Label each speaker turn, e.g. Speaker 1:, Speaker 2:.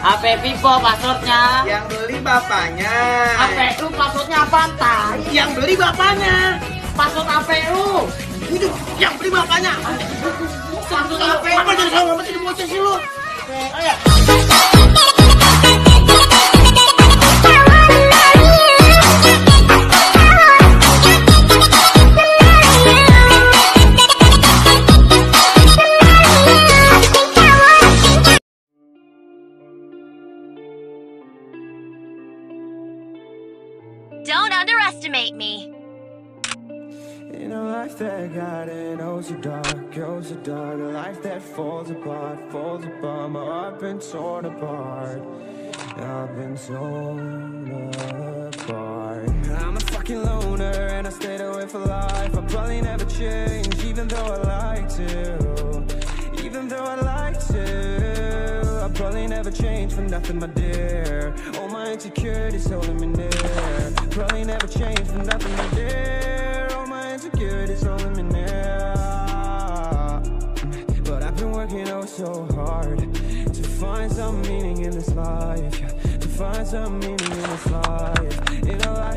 Speaker 1: HP Vivo passwordnya.
Speaker 2: Yang beli bapaknya.
Speaker 1: HP lu passwordnya apa tai?
Speaker 2: Yang beli bapaknya.
Speaker 1: Password HP lu.
Speaker 2: Itu yang beli bapaknya.
Speaker 1: Password HP.
Speaker 2: Apa jadi sama apa jadi bocah sih lu?
Speaker 1: Ayo.
Speaker 3: Don't underestimate me.
Speaker 4: In a life that got it, oh so dark, a life that falls apart, my heart been torn apart, I've been torn apart. I'm a fucking loner and I stayed away for life, I'll probably never change, even though I like to, I'll probably never change for nothing, my dear. All my insecurities holding me near. Probably never change for nothing, my dear. All my insecurities holding me near. But I've been working oh so hard to find some meaning in this life, to find some meaning in this life. In a life